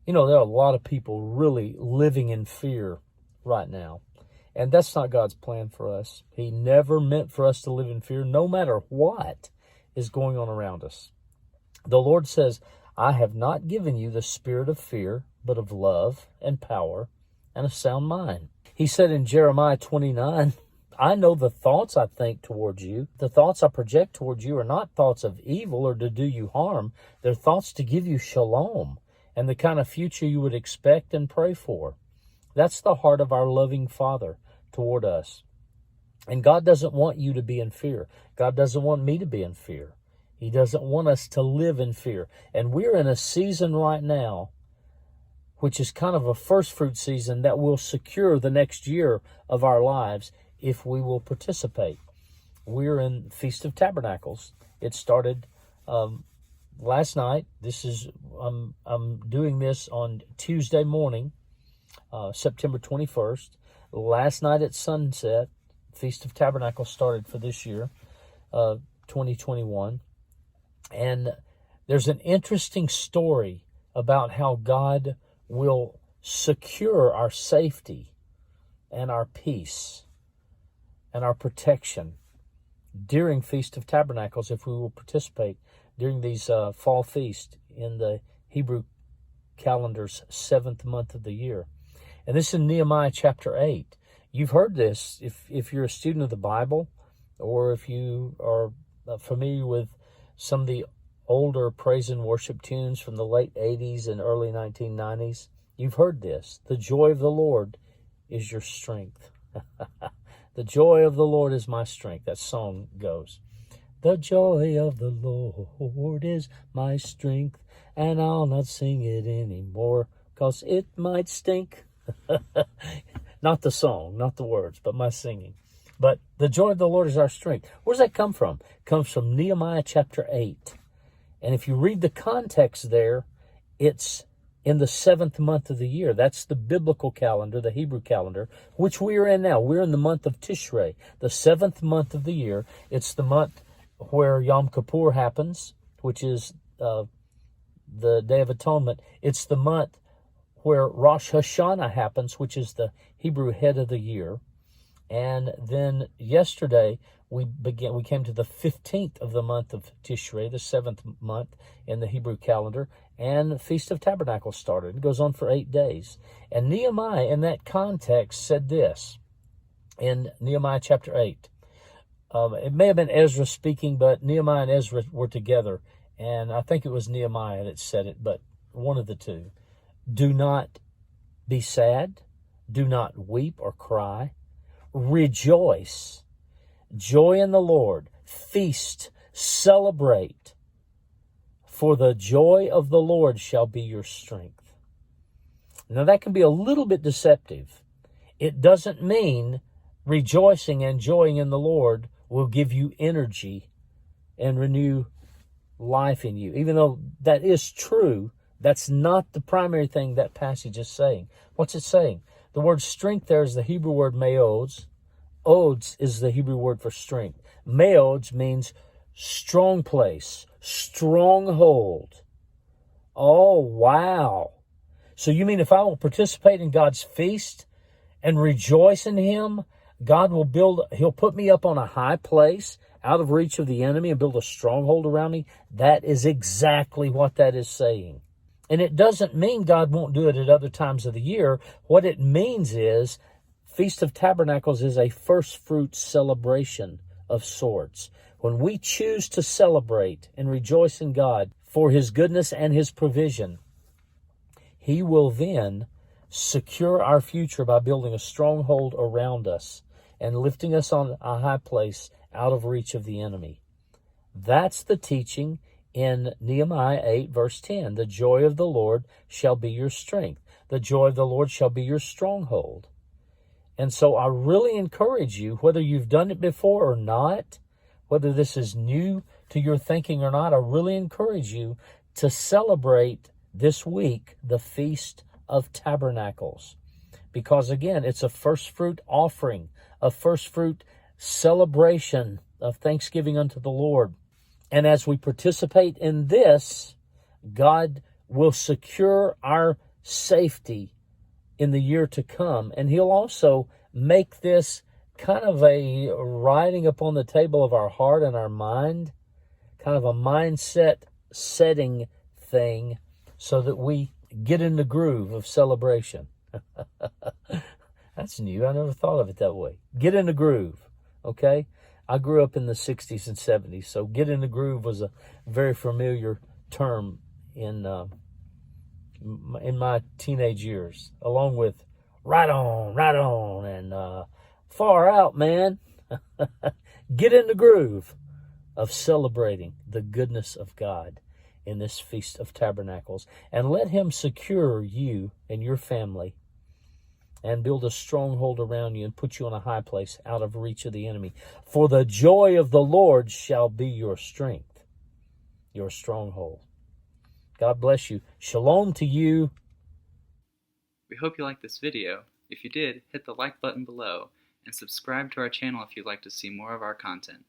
You know, there are a lot of people really living in fear right now. And that's not God's plan for us. He never meant for us to live in fear, no matter what is going on around us. The Lord says, I have not given you the spirit of fear, but of love and power and a sound mind. He said in Jeremiah 29, I know the thoughts I think towards you. The thoughts I project towards you are not thoughts of evil or to do you harm. They're thoughts to give you shalom and the kind of future you would expect and pray for. That's the heart of our loving Father toward us. And God doesn't want you to be in fear. God doesn't want me to be in fear. He doesn't want us to live in fear. And we're in a season right now, which is kind of a first fruit season that will secure the next year of our lives if we will participate. We're in Feast of Tabernacles. It started last night. I'm doing this on Tuesday morning, September 21st. Last night at sunset, Feast of Tabernacles started for this year, 2021. And there's an interesting story about how God will secure our safety and our peace and our protection during Feast of Tabernacles if we will participate during these fall feasts in the Hebrew calendar's 7th month of the year. And this is in Nehemiah chapter 8. You've heard this if you're a student of the Bible, or if you are familiar with some of the older praise and worship tunes from the late 80s and early 1990s. You've heard this. The joy of the Lord is your strength. The joy of the Lord is my strength. That song goes. The joy of the Lord is my strength, and I'll not sing it anymore, 'cause it might stink. Not the song, not the words, but my singing. But the joy of the Lord is our strength. Where does that come from? It comes from Nehemiah chapter 8. And if you read the context there, it's in the 7th month of the year. That's the biblical calendar, the Hebrew calendar, which we are in now. We're in the month of Tishrei, the 7th month of the year. It's the month where Yom Kippur happens, which is the Day of Atonement. It's the month where Rosh Hashanah happens, which is the Hebrew head of the year. And then yesterday we came to the 15th of the month of Tishrei, the 7th month in the Hebrew calendar, and the Feast of Tabernacles started. It goes on for 8 days. And Nehemiah, in that context, said this in Nehemiah chapter 8. It may have been Ezra speaking, but Nehemiah and Ezra were together. And I think it was Nehemiah that said it, but one of the two. Do not be sad. Do not weep or cry. Rejoice. Joy in the Lord. Feast. Celebrate. For the joy of the Lord shall be your strength. Now that can be a little bit deceptive. It doesn't mean rejoicing and joying in the Lord will give you energy and renew life in you. Even though that is true, that's not the primary thing that passage is saying. What's it saying? The word strength there is the Hebrew word meods. Odes is the Hebrew word for strength. Meods means strong place, stronghold. Oh, wow. So you mean if I will participate in God's feast and rejoice in Him, God will He'll put me up on a high place out of reach of the enemy and build a stronghold around me? That is exactly what that is saying. And it doesn't mean God won't do it at other times of the year. What it means is Feast of Tabernacles is a first fruit celebration of sorts. When we choose to celebrate and rejoice in God for His goodness and His provision, He will then secure our future by building a stronghold around us and lifting us on a high place out of reach of the enemy. That's the teaching in Nehemiah 8, verse 10. The joy of the Lord shall be your strength. The joy of the Lord shall be your stronghold. And so I really encourage you, whether you've done it before or not, whether this is new to your thinking or not, I really encourage you to celebrate this week the Feast of Tabernacles. Because again, it's a first fruit offering, a first fruit celebration of thanksgiving unto the Lord. And as we participate in this, God will secure our safety in the year to come. And he'll also make this kind of a writing upon the table of our heart and our mind, kind of a mindset setting thing, so that we get in the groove of celebration. That's new. I never thought of it that way. Get in the groove, okay? I grew up in the 60s and 70s, so get in the groove was a very familiar term in my teenage years, along with right on, and far out, man. Get in the groove of celebrating the goodness of God in this Feast of Tabernacles, and let him secure you and your family and build a stronghold around you and put you on a high place out of reach of the enemy. For the joy of the Lord shall be your strength, your stronghold. God bless you. Shalom to you. We hope you liked this video. If you did, hit the like button below and subscribe to our channel if you'd like to see more of our content.